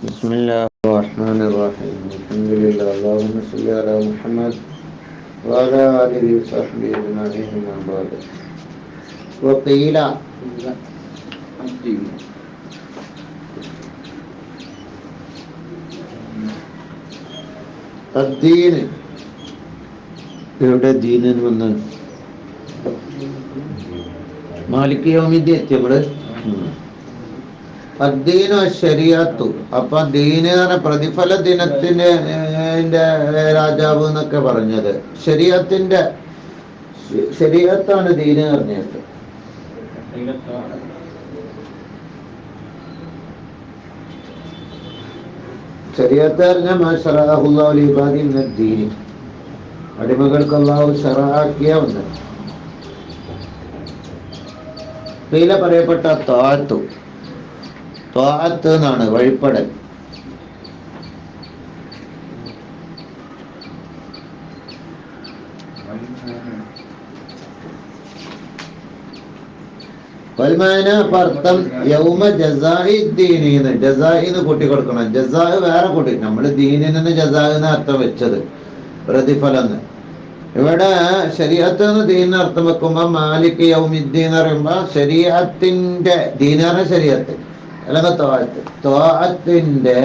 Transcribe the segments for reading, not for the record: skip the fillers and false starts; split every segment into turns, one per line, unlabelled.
بسم الله الرحمن الرحيم الحمد لله اللهم صل على محمد وعلى آله وصحبه أجمعين أما بعد وقيل الدين ഇവിടെ ദീൻ എന്ന് വന്ന് മാലിക് യൗമിദ്ദീൻ എത്തി നമ്മള് അദ്ദീനു ശരിയത്തു. അപ്പൊ ദീന് പ്രതിഫല ദിനത്തിന്റെ രാജാവ് എന്നൊക്കെ പറഞ്ഞത് ശരീഅത്താണ് ദീന് പറഞ്ഞത്. ശരീഅത്ത് പറഞ്ഞാൽ മാ ശറഅഹുല്ലാഹു ലിഇബാദിഹി മിനദ് ദീനി, അടിമകൾക്ക് അല്ലാഹു ശറഅക്കിയ ഒന്ന്. ഇതിലെ പറയപ്പെട്ട ത്വാഅത്ത് എന്നാണ് വഴിപ്പെടൽ. അർത്ഥം യൗമ ജസാഇദ്ദീനിന്ന്, ജസാഇന്ന് കൂട്ടി കൊടുക്കണം. ജസാ വേറെ കൂട്ടി, നമ്മള് ദീനിൽ നിന്ന് ജസാഇന്ന് അർത്ഥം വെച്ചത് പ്രതിഫലം. ഇവിടെ ശരീഅത്ത് എന്ന് ദീനിന് അർത്ഥം വെക്കുമ്പോ മാലിക് യൗമിദ്ദീൻ എന്ന് പറയുമ്പോ ശരീഅത്തിന്റെ ദീനാണ് ശരീഅത്ത്, അല്ലെങ്കിൽ ത്വാഅത്തിന്റെ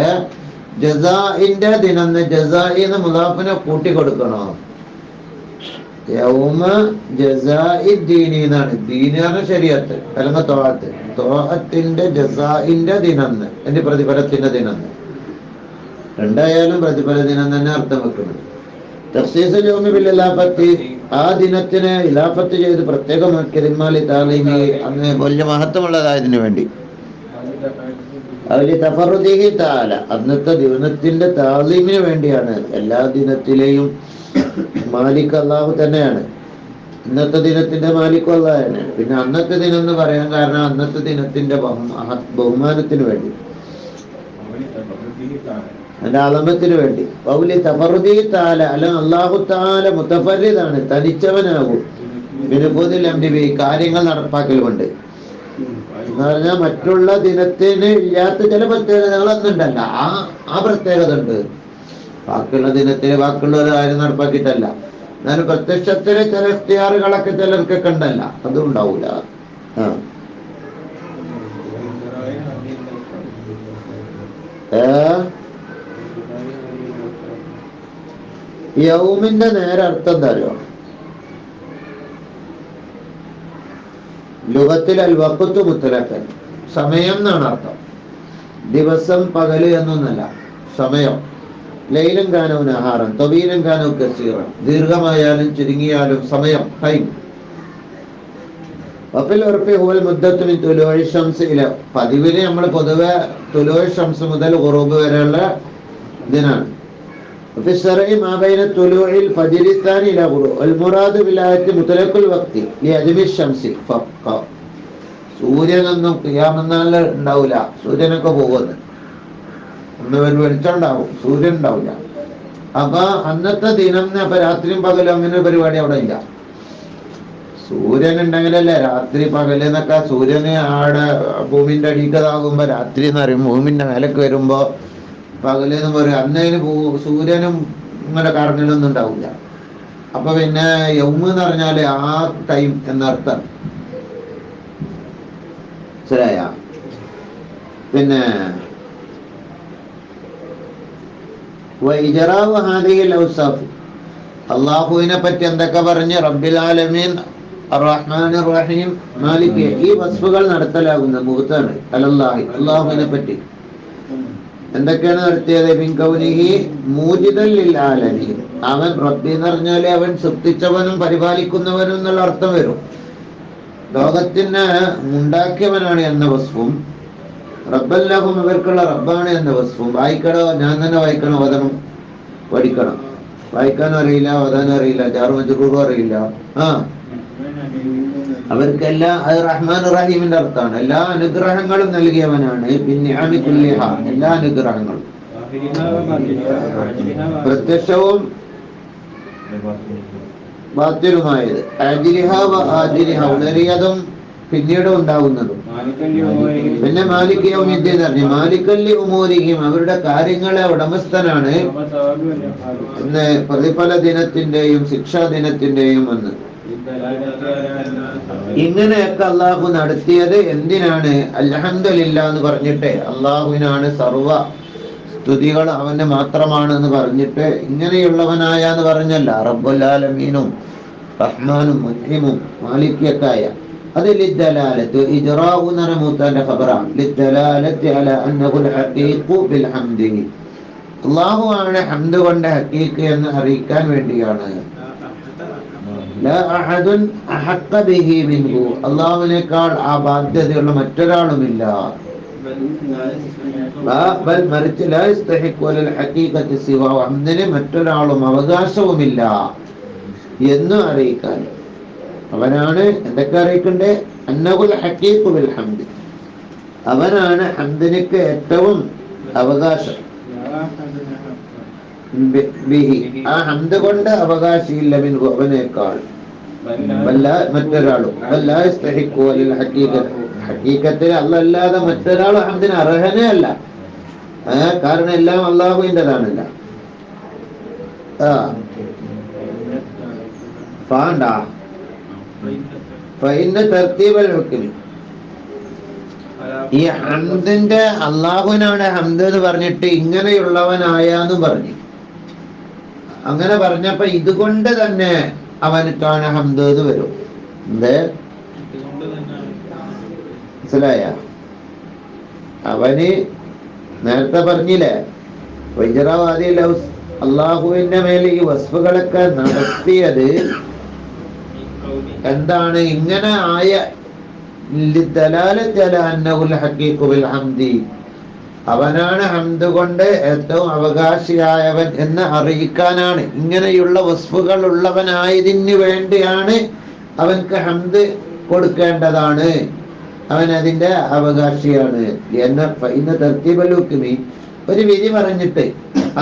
ജസാഇന്റെ ദിനം. ജസാഇന്ന് മുദാഫിനെ കൂട്ടി കൊടുക്കണോ? യൗമ ജസാഇദ്ദീനി എന്നാണ്. ദീനാണ് ശരീഅത്ത് അല്ലെങ്കിൽ ത്വാഅത്തിന്റെ ജസാഇന്റെ ദിനം, എന്റെ പ്രതിഫലത്തിന്റെ ദിനം. രണ്ടായാലും പ്രതിഫല ദിനം തന്നെ അർത്ഥം വെക്കുന്നത്. തഖ്സീസുൽ യൗമി ബിൽ ഇലാഫത്തി, ആ ദിനത്തിനെ ഇലാഫത്ത് ചെയ്ത് പ്രത്യേകമാക്കിയത് ഇമ്മാലി താലീമി, അന്ന് വലിയ മഹത്വമുള്ളതായതിനു വേണ്ടി. അവര് തഫറുദിഹി തആല, അന്നത്തെ ദിനത്തിന്റെ താലീമിന് വേണ്ടിയാണ്. എല്ലാ ദിനത്തിലെയും മാലിക് അല്ലാഹു തന്നെയാണ്. ഇന്നത്തെ ദിനത്തിന്റെ മാലിക് അല്ലാഹു തന്നെയാണ്. പിന്നെ അന്നത്തെ ദിനം എന്ന് പറയാൻ കാരണം അന്നത്തെ ദിനത്തിന്റെ ബഹുമാനത്തിന് വേണ്ടി, അതിന്റെ അളമത്തിന് വേണ്ടി. പൗലി തഫറുദി താല, അല്ല അല്ലാഹു താല മുതഫരിദാണ്, തനിച്ചവനാകും. ബിനുഫൂദിൽ കാര്യങ്ങൾ നടപ്പാക്കൽ കൊണ്ട് എന്ന് പറഞ്ഞാൽ മറ്റുള്ള ദിനത്തിന് ഇല്ലാത്ത ചില പ്രത്യേകതകളൊന്നുണ്ടല്ല, ആ പ്രത്യേകത ഉണ്ട്. ബാക്കിയുള്ള ദിനത്തിന് ബാക്കിയുള്ളവർ ആരും നടപ്പാക്കിയിട്ടല്ല. എന്നാലും പ്രത്യക്ഷത്തിലെ ചില ഇഖ്തിയാറുകളൊക്കെ ചിലർക്കൊക്കെ ഉണ്ടല്ല, അതും ഉണ്ടാവൂല. യൗമിന്റെ നേരെ അർത്ഥം എന്താ അറിയോ? ലുഗത്തിൽ അൽ വഖ്തു മുത്തലഖൻ, സമയം എന്നാണ് അർത്ഥം. ദിവസം പകല് എന്നൊന്നല്ല, സമയം. ലൈലൻ കാനോ നഹാറൻ തവീലൻ കാനോ കസീറൻ, ദീർഘമായാലും ചുരുങ്ങിയാലും സമയം, ടൈം. വഫിൽ ഉർഫി ഹുവൽ മുദ്ദത്തു മിൻ തുലൂഇ ശംസ് ഇല, പതിവിന് നമ്മൾ പൊതുവെ തുലൂഇ ശംസ് മുതൽ ഖുറൂബ് വരെയുള്ള ദിനാണ്. وفي الشرع ما بين طلوع الفجر الثاني إلى غروب المراد بالآية مطلق الوقت لعدم الشمس فقط. സൂര്യനൊന്നും ഖിയാമത്ത് ഉണ്ടാവില്ല, സൂര്യനൊക്കെ പോകുന്നത്. ഒന്ന് വെളിച്ചം ഉണ്ടാവും, സൂര്യൻ ഉണ്ടാവില്ല. അപ്പൊ അന്നത്തെ ദിനം, അപ്പൊ രാത്രിയും പകലും അങ്ങനെ പരിപാടി അവിടെ ഇല്ല. സൂര്യൻ ഉണ്ടെങ്കിലല്ലേ രാത്രി പകല് എന്നൊക്കെ. സൂര്യന് ആടെ ഭൂമിന്റെ അടിക്കതാകുമ്പോ രാത്രി എന്ന് പറയും, ഭൂമിന്റെ മേലേക്ക് വരുമ്പോ പകലെന്ന് പറയും. അന്നതിന് സൂര്യനും ഇങ്ങനെ കറങ്ങലൊന്നും ഉണ്ടാവില്ല. അപ്പൊ പിന്നെ യൗമ് എന്ന് പറഞ്ഞാല് ആ ടൈം എന്നർത്ഥം, ശരിയായ. പിന്നെ അള്ളാഹുവിനെ പറ്റി എന്തൊക്കെ പറഞ്ഞ് റബ്ബിൽ ആലമീൻ അർറഹ്മാനിർ റഹീം മാലിക്, ഈ വസ്ഫുകൾ നടത്തലാകുന്ന മുഹത്താണ് അലല്ലാഹി, അള്ളാഹുവിനെ പറ്റി എന്തൊക്കെയാണ് നടത്തിയത്? ബിൻ കൗനിഹി മൂജിദൻ ലിൽ ആലമീൻ, അവൻ റബ്ബി എന്ന് പറഞ്ഞാല് അവൻ സൃഷ്ടിച്ചവനും പരിപാലിക്കുന്നവനും എന്നുള്ള അർത്ഥം വരും. ലോകത്തിന് ഉണ്ടാക്കിയവനാണ് എന്ന വസ്ഫും, റബ്ബല്ലഹും ഇവർക്കുള്ള റബ്ബാണ് എന്ന വസ്ഫും. വായിക്കണോ? ഞാൻ തന്നെ വായിക്കണം, ഓതണം, പഠിക്കണം. വായിക്കാനും അറിയില്ല, ഓതാനും അറിയില്ല, ജാർ മജ്റൂറും അറിയില്ല. അവർക്കെല്ലാം അത് റഹ്മാൻ റഹീമിന്റെ അർത്ഥമാണ്. എല്ലാ അനുഗ്രഹങ്ങളും നൽകിയവനാണ്. ബിന്നിഅമി കുല്ലിഹ, എല്ലാ അനുഗ്രഹങ്ങളും പ്രത്യക്ഷവും ബാത്തിലുമായത്. ആജിലിഹ വ ആജിലിഹ, ഉണരിയതും പിന്നീട് ഉണ്ടാകുന്നതും. പിന്നെ മാലിക് യൗമിദ്ദീൻ പറഞ്ഞു. മാലിക്കല്ലി ഉമൂരിഹിം, അവരുടെ കാര്യങ്ങളെ ഉടമസ്ഥനാണ് എന്ന് പ്രതിഫല ദിനത്തിന്റെയും ശിക്ഷാ ദിനത്തിന്റെയും എന്ന്. ഇങ്ങനെയൊക്കെ അള്ളാഹു നടത്തിയത് എന്തിനാണ്? അൽഹംദുലില്ലാ എന്ന് പറഞ്ഞിട്ട്, അള്ളാഹുവിനാണ് സർവ സ്തുതികൾ അവന് മാത്രമാണെന്ന് പറഞ്ഞിട്ട്, ഇങ്ങനെയുള്ളവനായ എന്ന് പറഞ്ഞല്ല, റബ്ബുൽ ആലമീനും റഹ്മാനും മുൻഇമും മാലിക്കിയൊക്കെ ആയ. അത് ലിദ്ദലാലത്ത് ഇജ്റാഉ എന്ന് പറഞ്ഞ മൂത്താന്റെ ഖബറാണ്. ലിദ്ദലാലത്ത് അലാ അന്നഹുൽ ഹഖീഖു ബിൽ ഹംദി, അല്ലാഹു ആണ് ഹംദ് കൊണ്ട് ഹഖീഖ് എന്ന് അറിയിക്കാൻ വേണ്ടിയാണ്. ലാ അഹദുൻ അഹഖ ബിഹി മിൻഹു, അല്ലാഹുവിനേക്കാൾ ആ ബാധ്യതയുള്ള മറ്റൊരാളുമില്ല. ബൽ മറിച്ച് ലാ യസ്തഹിഖു ലിൽ ഹഖീഖത്തി സിവാ, ഹംദിന് മറ്റൊരാളും അവകാശവുമില്ല എന്ന് അറിയിക്കാൻ. അവനാണ് എന്തൊക്കെ അറിയിക്കണ്ടേ? അന്നഹുൽ ഹഖീഖു ബിൽ ഹംദ്, അവനാണ് ഹംദിനിക്ക് ഏറ്റവും അവകാശം. ബിഹി, ആ ഹംദ് കൊണ്ട് അവകാശിയില്ല, മിൻഹു അവനേക്കാൾ, മറ്റൊരാളും. ലാ യസ്തഹിഖു ലിൽ ഹഖീഖത്തി, ഹഖീഖത്തിൽ അല്ലാതെ മറ്റൊരാളും ഹംദിന് അർഹനേ അല്ല. കാരണം എല്ലാം അള്ളാഹുവിൻ്റെതാണല്ല. ഈ ഹംദിന്റെ അള്ളാഹുവിനാണ് ഹംദ് എന്ന് പറഞ്ഞിട്ട് ഇങ്ങനെയുള്ളവനായാന്നും പറഞ്ഞു. അങ്ങനെ പറഞ്ഞപ്പോ ഇതുകൊണ്ട് തന്നെ അവനക്കാണ് ഹംദ് എന്ന് വരും. എന്ത് മനസ്സിലായ? അവന് നേരത്തെ പറഞ്ഞില്ലേ, വൈജറാവാദി അള്ളാഹുവിന്റെ മേലെ ഈ വസ്ഫുകളൊക്കെ നടത്തിയത് എന്താണ്? ഇങ്ങനെ ആയ അവനാണ് ഹംദ് കൊണ്ട് ഏറ്റവും അവകാശിയായവൻ എന്ന് അറിയിക്കാനാണ്. ഇങ്ങനെയുള്ള വസ്ഫുകൾ ഉള്ളവനായതിന് വേണ്ടിയാണ് അവൻക്ക് ഹംദ് കൊടുക്കേണ്ടതാണ്, അവൻ അതിന്റെ അവകാശിയാണ് എന്ന. ഇന്ന് തർത്തീബലുക്കുമി ഒരു വിധി പറഞ്ഞിട്ട്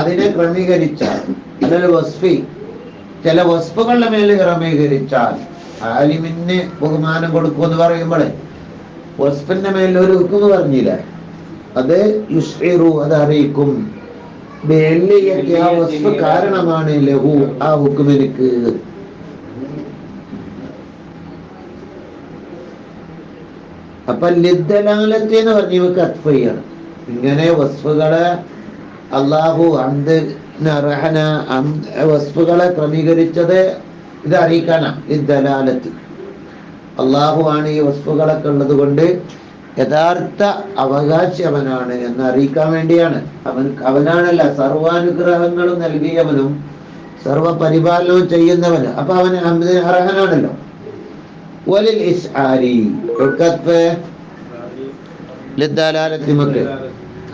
അതിനെ ക്രമീകരിച്ചാൽ, അതൊരു വസ്ഫി ചില വസ്ഫുകളുടെ മേലെ ക്രമീകരിച്ചാൽ ആലിമിന് ബഹുമാനം കൊടുക്കുമെന്ന് പറയുമ്പോഴേ വസ്ഫിന്റെ മേലെ ഒരു ഹുക്മ് പറഞ്ഞില്ല, അത് യുസ്ഇറു, അത് അറിയിക്കും. ആ വസ്ഫ് കാരണമാണ് ലഹു, ആ ഹുക്മിനിക്ക്. അപ്പൊ ലിദ്ദലാലത്ത് എന്ന് പറഞ്ഞ ഇവക്ക് അത്ഫയാണ്. ഇങ്ങനെ വസ്ഫുകളെ അള്ളാഹു അർഹന വസ്ഫുകളെ ക്രമീകരിച്ചത് ഇത് അറിയിക്കാനാ. ലിദ്ദലാലത്ത്, അള്ളാഹു ആണ് ഈ വസ്ഫുകളൊക്കെ ഉള്ളത് കൊണ്ട് യഥാർത്ഥ അവകാശി അവനാണ് എന്ന് അറിയിക്കാൻ വേണ്ടിയാണ്. അവനാണല്ല സർവാനുഗ്രഹങ്ങളും നൽകിയവനും സർവ പരിപാലനവും ചെയ്യുന്നവന്. അപ്പൊ അവന് അർഹനാണല്ലോ. വലിൽ ഇസ്ആരി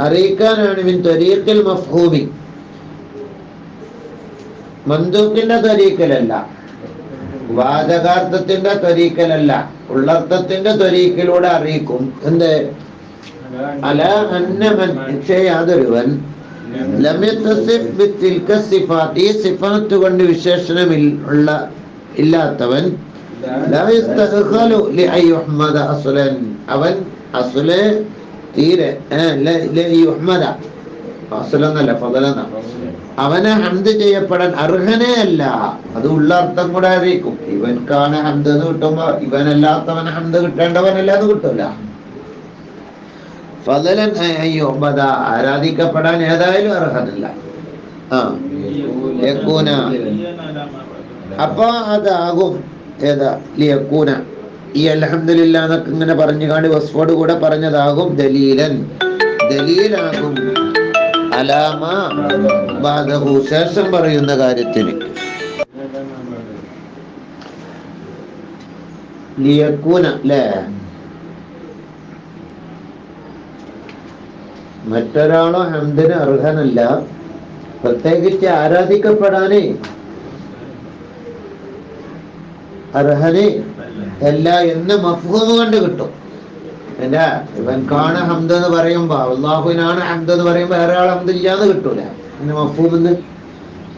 അറിയിക്കാനാണ്. മിൻ ത്വരീഖിൽ മഫ്ഹൂമി, മന്ദൂക്കിന്റെ ത്വരീഖിലല്ല, വാചകാർത്ഥത്തിന്റെ ത്വരീഖിലല്ല, ഉള്ളർത്ഥത്തിന്റെ ത്വരീഖിലൂടെ അറിയിക്കും. എന്ത്? അല അന്നമൻ, പക്ഷേ യാതൊരുവൻ ലം യത്തസിഫ് ബിതിൽക സിഫാത്ത്, ഈ സിഫാത്ത് കൊണ്ട് വിശേഷണം ഇല്ലാത്തവൻ ലാ യസ്തഖലു ലിഅൻ യുഹ്മദ അസ്ലൻ, അവൻ അസ്ലെ തീരെ യുഹ്മദ അസ്ലന്നല്ല ഫദലന്ന, അവനെ ഹംദ് ചെയ്യപ്പെടാൻ അർഹനേ അല്ല. അത് ഉള്ള അർത്ഥം കൂടെ അറിയിക്കും. ഇവൻക്കാണ് ഹംദ് എന്ന് കിട്ടുമ്പോ ഇവനല്ലാത്തവൻ ഹംദ് കിട്ടേണ്ടവനല്ല എന്ന് കിട്ടൂല. ഫദലൻ യുഹ്മദ, ആരാധിക്കപ്പെടാൻ ഏതായാലും അർഹനല്ല. യകൂന, അപ്പൊ അതാകും ഏതാ ലിയകൂന, ഈ അൽഹംദുലില്ലാ എന്നൊക്കെ ഇങ്ങനെ പറഞ്ഞു കാണി വസ്ഫോട് കൂടെ പറഞ്ഞതാകും ദലീലൻ, ദലീലാകും അലാമ ബാദഹു, ശേഷം പറയുന്ന കാര്യത്തിന്. ലിയകൂന അല്ലേ, മറ്റൊരാളോ ഹംദിന് അർഹനല്ല, പ്രത്യേകിച്ച് ആരാധിക്കപ്പെടാനേ അർഹന് അല്ല എന്ന് മഫ്ഹൂം കൊണ്ട് കിട്ടും. എന്താ ഇവൻക്കാണ് ഹംദ് എന്ന് പറയുമ്പോ, അല്ലാഹുവിനാണ് ഹംദ് എന്ന് പറയുമ്പോ വേറെ ആൾ ഹംദ് ഇല്ലാന്ന് കിട്ടൂല. പിന്നെ മഫ്ഹൂമെന്ന്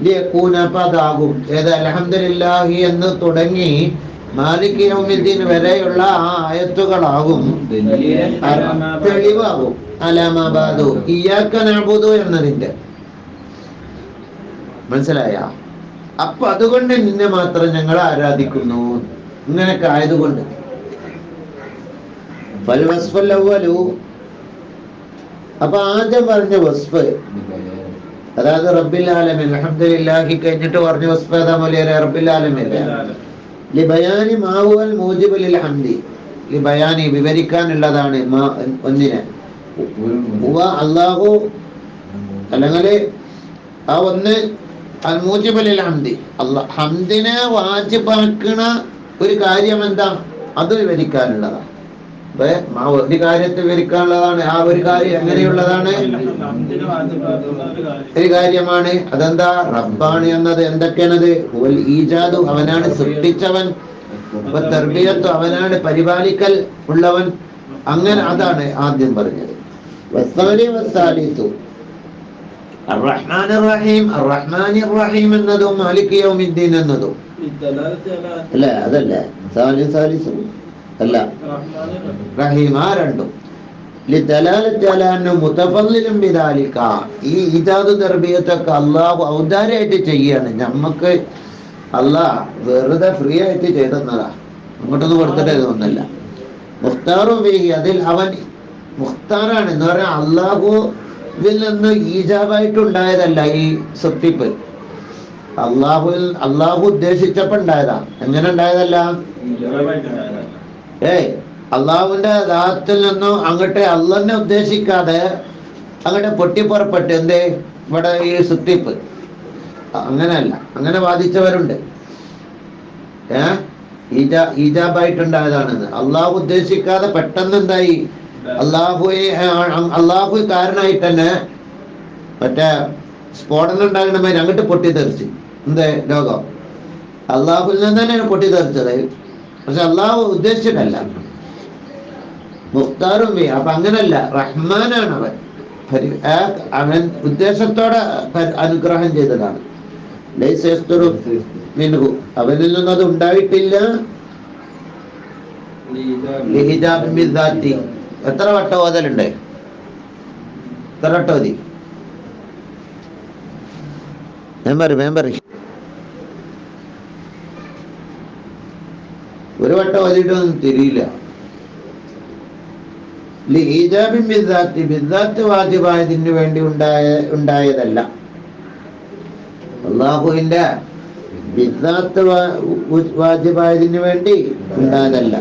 ലിയകൂന, അപ്പൊ അതാകും ഏത് അൽഹംദുലില്ലാഹി എന്ന് തുടങ്ങി മാലിക് യൗമിദ്ദീൻ വരെയുള്ള ആ ആയത്തുകളാകും തെളിവാകും അലാമാബാദു ഇയ്യാക നഅ്ബുദു എന്നതിന്റെ. മനസ്സിലായ? അപ്പൊ അതുകൊണ്ട് നിന്നെ മാത്രം ഞങ്ങൾ ആരാധിക്കുന്നു. ഇങ്ങനെയൊക്കെ ആയതുകൊണ്ട് അപ്പൊ ആദ്യം പറഞ്ഞ വസ്ഫ്, അതായത് റബ്ബിൽ ആലമീൻ അൽഹംദുലില്ലാഹി കഴിഞ്ഞിട്ട് പറഞ്ഞ വസ്ഫ് ഏതാ മൗലിയാരെ? റബ്ബിൽ ആലമീൻ. ലിബയാനി മാ ഹുവൽ മൂജിബു ലിൽ ഹംദി, ലിബയാനി വിവരിക്കാനുള്ളതാണ് ഒന്നിനെ. അല്ലാഹു അല്ലെങ്കിൽ ആ ഒന്ന് അൽ മൂജിബു ലിൽ ഹംദി, ഹംദിനെ വാജിബാക്കണ ഒരു കാര്യം എന്താ, അത് വിവരിക്കാനുള്ളതാണ്. ഒരു കാര്യത്തെ വിവരിക്കാനുള്ളതാണ്. ആ ഒരു കാര്യം എങ്ങനെയുള്ളതാണ്? ഒരു കാര്യമാണ്. അതെന്താ? റബ്ബാണ് എന്നത് എന്തൊക്കെയാണത്? ഈജാദു, അവനാണ് സൃഷ്ടിച്ചവൻ. തർബിയത്തു, അവനാണ് പരിപാലിക്കൽ ഉള്ളവൻ. അങ്ങനെ അതാണ് ആദ്യം പറഞ്ഞത്. അർറഹ്മാനിർ റഹീം, അർറഹ്മാനിർ റഹീം എന്നതും മാലിക് യൗമിദ്ദീൻ എന്നതും അല്ല, അതല്ല സാലിസും അല്ല, റഹീം, ആ രണ്ടും ഈ ഇജാദ് തർബിയത്തൊക്കെ അള്ളാഹു ഔദാര്യമായിട്ട് ചെയ്യാണ്. നമ്മക്ക് അള്ളാഹ് വെറുതെ ഫ്രീ ആയിട്ട് ചെയ്തെന്നതാ, അങ്ങോട്ടൊന്നും കൊടുത്തിട്ട് ഇതൊന്നല്ല. മുഖ്താറും ഫീഹി, അതിൽ അവൻ മുഖ്താറാണ് എന്ന് പറഞ്ഞാൽ അള്ളാഹുവിൽ നിന്ന് ഈജാബായിട്ടുണ്ടായതല്ല ഈ സൃഷ്ടിപ്പ്. അള്ളാഹു ഉദ്ദേശിച്ചപ്പോ ഉണ്ടായതാ. എങ്ങനെ ഉണ്ടായതല്ല? അള്ളാഹുവിന്റെ ദാത്തിൽ നിന്നും അങ്ങോട്ട് അള്ളാഹിനെ ഉദ്ദേശിക്കാതെ അങ്ങോട്ട് പൊട്ടിപ്പുറപ്പെട്ട് എന്തേ ഇവിടെ ഈ സൃഷ്ടിപ്പ്. അങ്ങനെയല്ല, അങ്ങനെ വാദിച്ചവരുണ്ട്. ഈജാബായിട്ടുണ്ടായതാണെന്ന്. അള്ളാഹു ഉദ്ദേശിക്കാതെ പെട്ടെന്ന് എന്തായി? അള്ളാഹു കാരണമായിട്ട് തന്നെ മറ്റേ സ്ഫോടനം ഉണ്ടാകണമാതിരി അങ്ങോട്ട് പൊട്ടിത്തെറിച്ച് എന്തേ ലോകം. അള്ളാഹുൽ നിന്ന് തന്നെയാണ് പൊട്ടിത്തെറിച്ചത്, പക്ഷെ അള്ളാഹു ഉദ്ദേശിച്ചിട്ടല്ല. മുഖ്താറും അപ്പൊ അങ്ങനല്ല, റഹ്മാനാണ് അവൻ. അവൻ ഉദ്ദേശത്തോടെ അനുഗ്രഹം ചെയ്തതാണ്. മിൻഹു, അവനിൽ നിന്നത് ഉണ്ടായിട്ടില്ല. എത്ര വട്ടം ഓതലുണ്ട്? എത്ര വട്ടം ഓതി? മെമ്പറി ഒരു വട്ടം ഓതിയിട്ടൊന്നും തിരിയില്ല. ബിദ്ദാത്ത് വാജിബായതിന് വേണ്ടി ഉണ്ടായതല്ല. അള്ളാഹുവിന്റെ ബിദ്ദാത്ത് വാജിബായതിന് വേണ്ടി ഉണ്ടായതല്ല.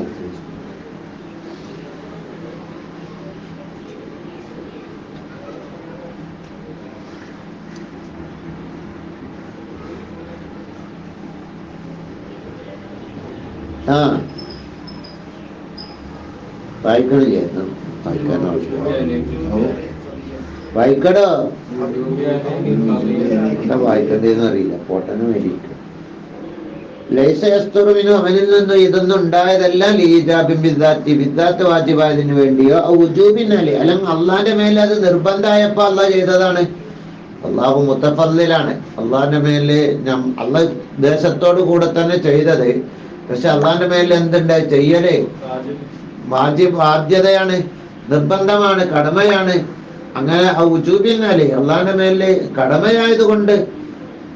വായിക്കണില്ലേ? വായിക്കടോ, എന്താ വായിക്കണ്ടേന്ന് അറിയില്ല, പോട്ടന് വേണ്ടിയിട്ട്. ലൈസസ്തുറുവിനു, അവനിൽ നിന്ന് ഇതൊന്നും ഉണ്ടായതല്ല. ബിദ്ദാത്ത് വാജിബായതിനു വേണ്ടിയോ ഉജൂബിനാലി, അല്ലെങ്കിൽ അള്ളാന്റെ മേലെ അത് നിർബന്ധമായപ്പോ അള്ളാഹ് ചെയ്തതാണ്. അള്ളാഹു മുത്തഫദ്ദിലാണ്. അള്ളാഹിന്റെ മേലെ അള്ളാഹ് ദേശത്തോടു കൂടെ തന്നെ ചെയ്തത്. പക്ഷെ അള്ളാഹിന്റെ മേലെ എന്തുണ്ട്? ചെയ്യലേ വാജിബ്, ബാധ്യതയാണ്, നിർബന്ധമാണ്, കടമയാണ്. അങ്ങനെ ആ ഉജൂബിനാലി, അള്ളാഹിന്റെ മേലെ കടമയായത് കൊണ്ട്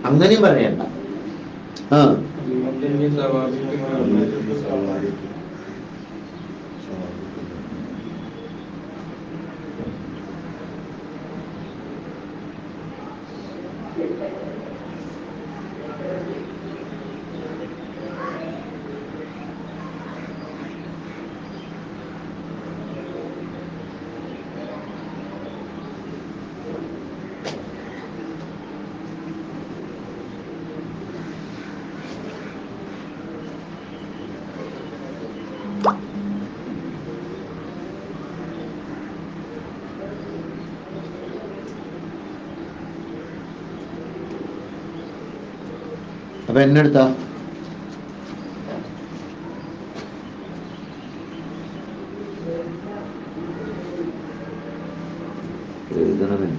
അങ്ങനെയും പറയണ്ട. അപ്പൊ എന്നെടുത്താ എഴുതണമേ.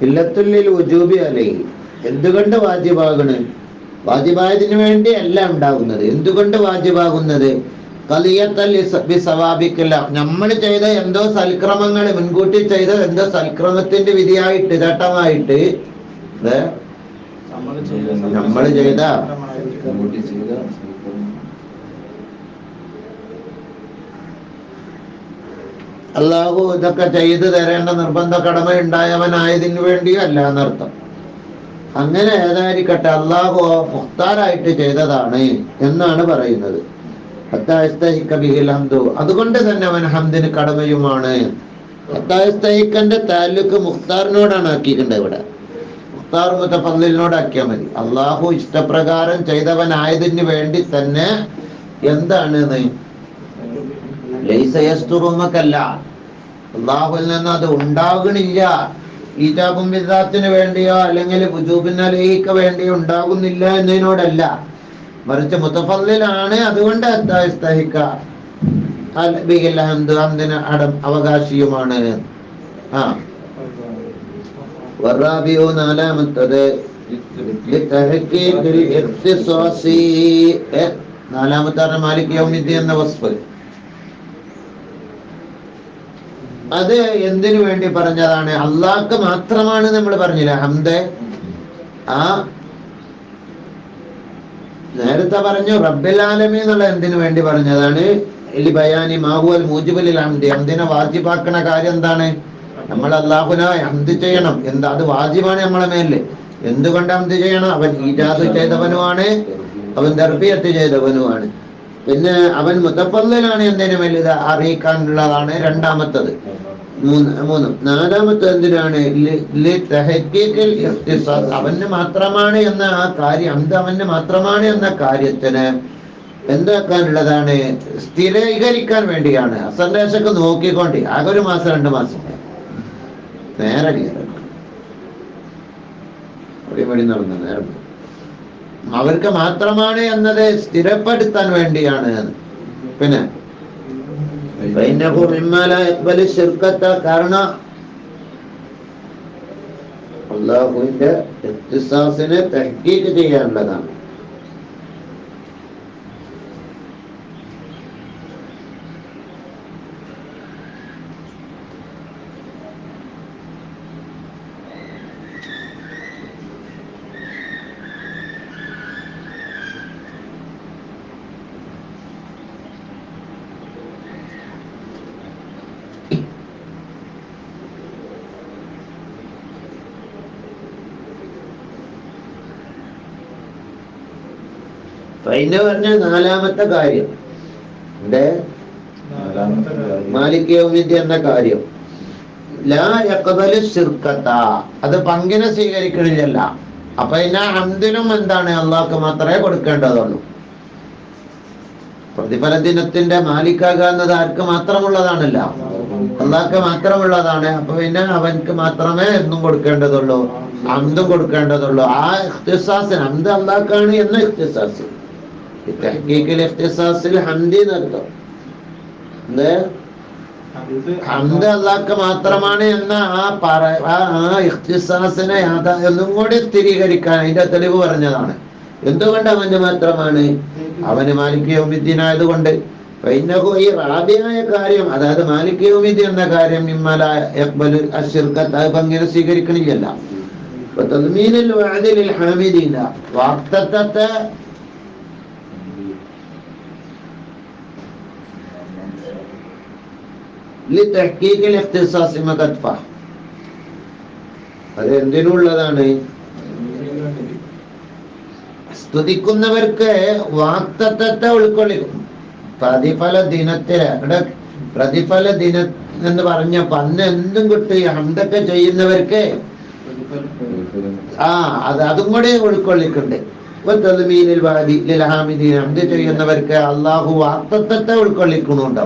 ഇല്ലത്തുല്ലിൽ വുജൂബി അലൈഹി, എന്തുകൊണ്ട് വാജിബാകണ്? വാജിബായതിനു വേണ്ടി അല്ല ഉണ്ടാകുന്നത്. എന്തുകൊണ്ട് വാജിബാകുന്നത്? സവാബിക്കല്ല, നമ്മൾ ചെയ്ത എന്തോ സൽക്രമങ്ങൾ, മുൻകൂട്ടി ചെയ്ത എന്തോ സൽക്രമത്തിന്റെ വിധിയായിട്ട് ഘട്ടമായിട്ട് നമ്മൾ ചെയ്ത അല്ലാഹു ഇതൊക്കെ ചെയ്തു തരേണ്ട നിർബന്ധ കടമ ഉണ്ടായവനായതിനു വേണ്ടിയോ അല്ല എന്നർത്ഥം. അങ്ങനെ ഏതായിരിക്കട്ടെ, അല്ലാഹു മുഖ്താറായിട്ട് ചെയ്തതാണ് എന്നാണ് പറയുന്നത്. അതുകൊണ്ട് തന്നെ അവൻ ഹംദിന് കടമയുമാണ്. ഹത്തായസ്തഹിക്കന്റെ താലൂക്ക് മുഖ്താറിനോടാണ് ആക്കിയിട്ടുണ്ട്. ഇവിടെ മുഖ്താർ മുതഫദ്ദിലിനോടാക്കിയാൽ മതി. അള്ളാഹു ഇഷ്ടപ്രകാരം ചെയ്തവനായതിന് വേണ്ടി തന്നെ എന്താണ് ലൈസ യസ്തുറുമക്കല്ല, അള്ളാഹുവിൽ നിന്ന് അത് ഉണ്ടാകണില്ല. ഈജാബും ബിദ്അത്തിന് വേണ്ടിയോ അല്ലെങ്കിൽ വുജൂബിൻ അലൈഹിക്ക് വേണ്ടിയോ ഉണ്ടാകുന്നില്ല എന്നതിനോടല്ല, മറിച്ച് മുതഫദ്ദിലാണ്. അതുകൊണ്ട് ഹംദിന് അവകാശിയുമാണ്. നാലാമത്തത് മാലിക് യൗമിദ്ദീൻ എന്ന വസ്ഫ്. അത് എന്തിനു വേണ്ടി പറഞ്ഞതാണ്? അള്ളാഹ്ക്ക് മാത്രമാണ് നമ്മൾ പറഞ്ഞില്ല ഹംദ്. നേരത്തെ പറഞ്ഞു റബ്ബിൽ ആലമീൻ എന്നുള്ള എന്തിനു വേണ്ടി പറഞ്ഞതാണ്? ബയാനി മാഹുവൽ മൂജിബുൽ ഹംദി, ഹംദിനെ വാജിബാക്കണ കാര്യം എന്താണ്? നമ്മൾ അള്ളാഹുവിനെ ഹംദ് ചെയ്യണം. എന്താ അത് വാജിബാണ് നമ്മളെ മേലില്. എന്തുകൊണ്ട് ഹംദ് ചെയ്യണം? അവൻ ഈജാദ് ചെയ്തവനുമാണ്, അവൻ തർബിയത്ത് ചെയ്തവനുമാണ്. പിന്നെ അവൻ മുതഫദ്ദിലാണ്, എന്തിനു മേൽ ഇത് അറിയിക്കാനുള്ളതാണ്. രണ്ടാമത്തത്. നാലാമത്തെ എന്തിനാണ്? അവന് മാത്രമാണ് എന്ന ആ കാര്യം, ഹംദ് അവന് മാത്രമാണ് എന്ന കാര്യത്തിന് എന്താക്കാനുള്ളതാണ്? സ്ഥിരീകരിക്കാൻ വേണ്ടിയാണ്. അസന്ദേശമൊക്കെ നോക്കിക്കൊണ്ട് ആകെ 1 മാസം 2 മാസം നേരെ നടന്ന നേരം അവർക്ക് മാത്രമാണ് എന്നത് സ്ഥിരപ്പെടുത്താൻ വേണ്ടിയാണ്. പിന്നെ കാരണം അല്ലാഹുവിന്റെ ഇഖ്തിസാസിനെ തഹ്ഖീഖ് ചെയ്യാനുള്ളതാണ്. പിന്നെ പറഞ്ഞ നാലാമത്തെ കാര്യം മാലിക് യൗമിദ്ദീൻ എന്ന കാര്യം, ലാ യഖ്ബലു ശിർക്കത, അത് പങ്കിനെ സ്വീകരിക്കണില്ല. അപ്പൊ പിന്നെ ഹംദിനും എന്താണ്? അള്ളാഹ്ക്ക് മാത്രമേ കൊടുക്കേണ്ടതുള്ളൂ. പ്രതിഫല ദിനത്തിന്റെ മാലിക്കാകുന്നത് ആർക്ക് മാത്രമുള്ളതാണല്ല, അള്ളാഹ്ക്ക് മാത്രമുള്ളതാണ്. അപ്പൊ പിന്നെ അവൻക്ക് മാത്രമേ എന്നും കൊടുക്കേണ്ടതുള്ളൂ, ഹംദും കൊടുക്കേണ്ടതുള്ളൂ. ആ ഇഖ്തിസാസിന് ഹംദ് അള്ളാഹ്ക്കാണ് എന്ന ഇഖ്തിസാസ്, ഹംദ് അള്ളാഹ്ക്ക് മാത്രമാണ് എന്ന ആ ഇഖ്തിസാസിനെ എന്നും കൂടി സ്ഥിരീകരിക്കാൻ അതിന്റെ തെളിവ് പറഞ്ഞതാണ്. എന്തുകൊണ്ട് അവന് മാത്രമാണ്? അവന് മാലിക് യൗമിദ്ദീൻ ആയതുകൊണ്ട്. ഈ റാബിയായ കാര്യം, അതായത് മാലിക് യൗമിദ്ദീൻ എന്ന കാര്യം പങ്കിനെ സ്വീകരിക്കണില്ല. വാക്തത്വത്തെ അത് എന്തിനുള്ളതാണ്? സ്തുതിക്കുന്നവർക്ക് വാക്തത്വത്തെ ഉൾക്കൊള്ളിക്കും. പ്രതിഫല ദിനത്തില് ഇവിടെ പ്രതിഫല ദിനം എന്ന് പറഞ്ഞപ്പോ അന്ന് എന്തും കിട്ടും. ഹംദൊക്കെ ചെയ്യുന്നവർക്ക് അതും കൂടെ ഉൾക്കൊള്ളിക്കുന്നുണ്ട്. ഹംദ് ചെയ്യുന്നവർക്ക് അള്ളാഹു വാക്തത്വത്തെ ഉൾക്കൊള്ളിക്കുന്നുണ്ട്.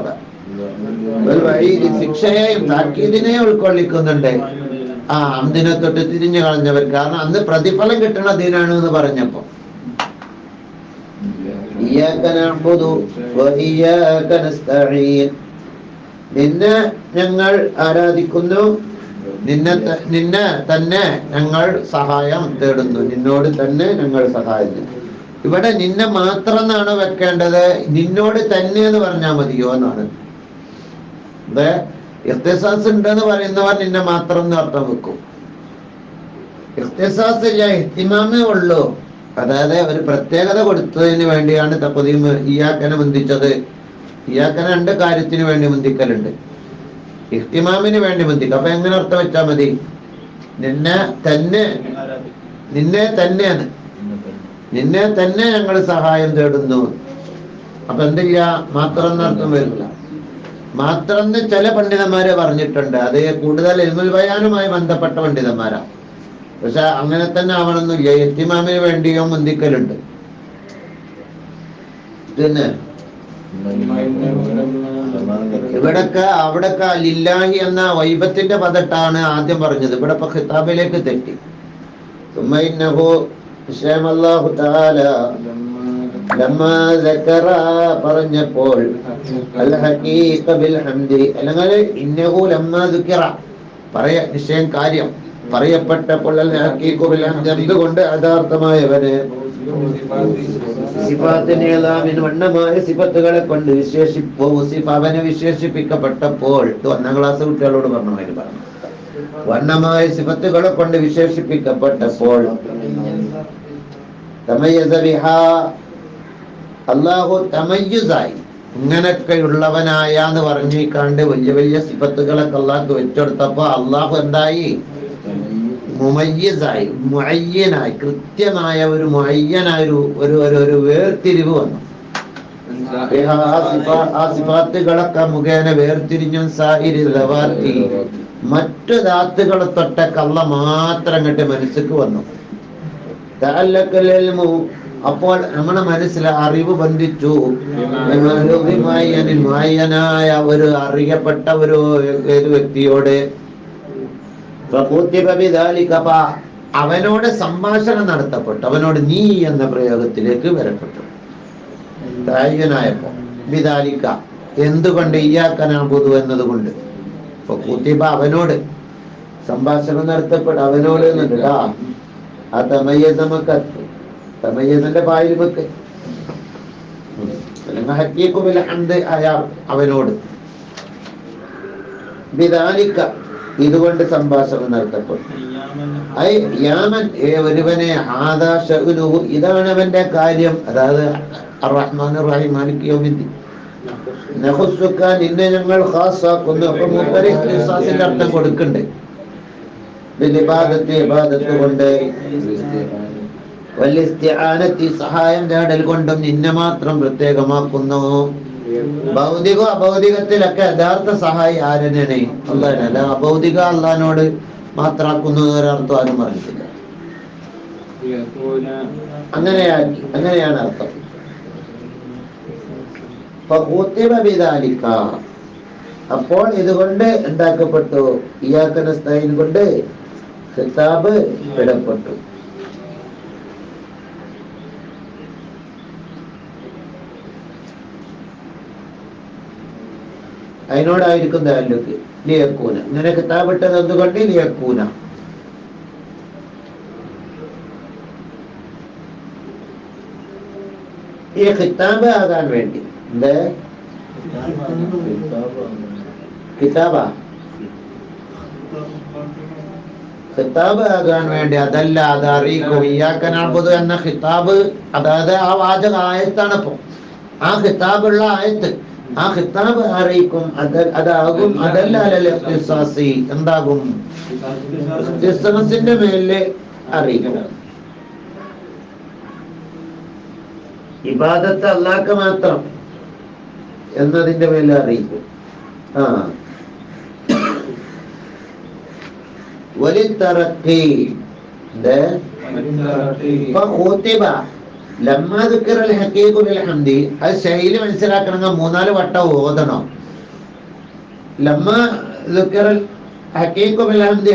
ശിക്ഷയെയും താക്കീദിനെയും ഉൾക്കൊള്ളിക്കുന്നുണ്ട്. ഹംദിനെ തൊട്ട് തിരിഞ്ഞു കളഞ്ഞവർക്ക്. കാരണം അന്ന് പ്രതിഫലം കിട്ടണ ദിനാണ് എന്ന് പറഞ്ഞപ്പോ നിന്നെ ഞങ്ങൾ ആരാധിക്കുന്നു, നിന്നെ തന്നെ ഞങ്ങൾ സഹായം തേടുന്നു, നിന്നോട് തന്നെ ഞങ്ങൾ സഹായം തേടുന്നു. ഇവിടെ നിന്നെ മാത്രം എന്നാണ് വെക്കേണ്ടത്, നിന്നോട് തന്നെ എന്ന് പറഞ്ഞാൽ മതിയോ എന്നാണ്. ഇത് ഇഖ്തിസാസ് ഉണ്ടെന്ന് പറയുന്നവർ നിന്നെ മാത്രം എന്ന് അർത്ഥം വെക്കും. ഇഖ്തിസാസ് ഇല്ല, ഇഹ്തിമാമേ ഉള്ളൂ. അതായത് ഒരു പ്രത്യേകത കൊടുത്തതിന് വേണ്ടിയാണ് തഖ്ദീം ഇയ്യാക്കനെ മുന്തിച്ചത്. ഇയ്യാക്കനെ 2 കാര്യത്തിന് വേണ്ടി മുന്തിക്കലുണ്ട്, ഇഹ്തിമാമിന് വേണ്ടി മുന്തിക്കും. അപ്പൊ എങ്ങനെ അർത്ഥം വെച്ചാൽ മതി? നിന്നെ തന്നെ ഞങ്ങൾ സഹായം തേടുന്നു. അപ്പൊ എന്തില്ല, മാത്രം എന്നർത്ഥം വരില്ല. മാത്രം എന്ന് ചില പണ്ഡിതന്മാരെ പറഞ്ഞിട്ടുണ്ട്, അത് കൂടുതൽ ഇൽമുൽ ബയാനുമായി ബന്ധപ്പെട്ട പണ്ഡിതന്മാരാ. പക്ഷെ അങ്ങനെ തന്നെ ആവണമെന്നില്ല, ഇഹ്തിമാമിന് വേണ്ടിയും മുന്തിക്കലുണ്ട്. പിന്നെ അവിടൊക്കെ ലില്ലാഹി എന്ന വൈബത്തിന്റെ പദട്ടാണ് ആദ്യം പറഞ്ഞത്. ഇവിടെ ഇപ്പൊ ഖിതാബിലേക്ക് തെറ്റി. അല്ലാഹു തആല ലമ്മാ ദക്കറ പറഞ്ഞപ്പോൾ അൽ ഹഖീഖ ബിൽ ഹംദി, അല്ലെങ്കിൽ ഇന്നഹു ലമ്മാ ദുക്കിറ നിശ്ചയം കാര്യം പറയപ്പെട്ടപ്പോൾ അൽ ഹഖീഖ ബിൽ ഹംദി എന്തുകൊണ്ട് യഥാർത്ഥമായവനെ വണ്ണമായ സിഫത്തുകളെ കൊണ്ട് അവനെ വിശേഷിപ്പിക്കപ്പെട്ടപ്പോൾ, 1ാം ക്ലാസ് കുട്ടികളോട് പറഞ്ഞു, വണ്ണമായ സിഫത്തുകളെ കൊണ്ട് വിശേഷിപ്പിക്കപ്പെട്ടപ്പോൾ അല്ലാഹു തമയ്യുസായി, ഇങ്ങനൊക്കെയുള്ളവനായ എന്ന് പറഞ്ഞിക്കാണ്ട് വലിയ വലിയ സിഫത്തുകളൊക്കെ അള്ളാഹ് വെച്ചെടുത്തപ്പോ അള്ളാഹു എന്തായി? മുമയ്യിസായി, മുഅയ്യനായി, കൃത്യമായ ഒരു മുഅയ്യനായ ഒരു വേർതിരിവ് വന്നു. ആ സിഫാത്തുകളൊക്കെ മുഖേന വേർതിരിഞ്ഞും സായിരി ദവാത്തി, മറ്റു ദാത്തുകളെ തൊട്ടൊക്കെ അല്ലാഹ് മാത്രം അങ്ങോട്ട് മനസ്സിക്ക് വന്നു. അപ്പോൾ നമ്മുടെ മനസ്സിലെ അറിവ് ബന്ധിച്ചു മുഅയ്യനായ ഒരു അറിയപ്പെട്ട ഒരു വ്യക്തിയോട്. അവനോട് സംഭാഷണം നടത്തപ്പെട്ടു, അവനോട് നീ എന്ന പ്രയോഗത്തിലേക്ക് വരപ്പെട്ടു. തായ്യനായപ്പോ ബിദാലിക, എന്തുകൊണ്ട് ഇയ്യാക്കനഅ്ബുദു എന്നതുകൊണ്ട്. ഇപ്പൊ കൂത്തിബ അവനോട് സംഭാഷണം നടത്തപ്പെട്ടു, അവനോട് എന്നുണ്ട്. ആ തമയ്യസമൊക്കെ തമയ്യസിന്റെ പായിൽ വെക്ക്, ഹഖീഖു ബിൽ ഹംദ് അവനോട് ബിദാലിക, ഇതുകൊണ്ട് സംഭാഷണം നടത്തപ്പെട്ടു. യാമൻ, ഒരുവനെ ഹാദാ ശഅ്നുഹു, ഇതാണ് അവന്റെ കാര്യം. അതായത് അർറഹ്മാനുർ റഹീം മാലിക് യൗമിദ്ദീൻ. നഖുസ്സുക, നിന്നെ ഞങ്ങൾ ഖാസാക്കുന്നു. അപ്പോൾ മൂപ്പര് ഇഖ്തിസാസിന്റെ അർത്ഥം കൊടുക്കണ്ടേ, ബിലിബാദത്തി, ഇബാദത്ത് കൊണ്ട്, വല്ലിസ്തിആനത്തി, സഹായം തേടൽ കൊണ്ടും നിന്നെ മാത്രം പ്രത്യേകമാക്കുന്നു. ഭൗതിക അഭൗതികത്തിലൊക്കെ യഥാർത്ഥ സഹായി ആരെന്നാണ്? അല്ലാഹ്. അഭൗതിക അള്ളാഹിനോട് മാത്രമാക്കുന്നു ഒരർത്ഥം ആരും പറഞ്ഞിട്ടില്ല. അങ്ങനെയാണ് അർത്ഥം. അപ്പോൾ ഇതുകൊണ്ട് ഉണ്ടാക്കപ്പെട്ടു, ഇയ്യാക നസ്തഈൻ കൊണ്ട് ഖിതാബ് ഇടപെട്ടു. അതിനോടായിരിക്കും താല്ലുക്ക്. ലിയക്കൂന, ഇങ്ങനെ കിതാബിട്ടത് എന്തുകൊണ്ട്? ലിയക്കൂന. ഈ ഖിതാബ് ആകാൻ വേണ്ടി, എന്ത് കിതാബാ? ഖിതാബ് ആകാൻ വേണ്ടി, അതല്ല അത് അറിയിക്കും. ഇയ്യാക നഅ്ബുദു എന്ന ഖിതാബ്, അതായത് ആ വാചക ആയത്താണ്. ഇപ്പൊ ആ ഖിതാബുള്ള ആയത്ത്, ആ ഖിതാബ് അറിയിക്കും. അതാകും അതല്ല ഇഖ്തിസാസി, എന്താകും? ഇഖ്തിസാസിന്റെ മേലെ അറിയിക്കും. ഇബാദത്ത് അല്ലാഹ്ക്ക് മാത്രം എന്നതിന്റെ മേലെ അറിയിക്കും. വലിത്തറഖി, അത് ശൈലി മനസ്സിലാക്കണമെങ്കിൽ 3-4 വട്ടം ഓതണം.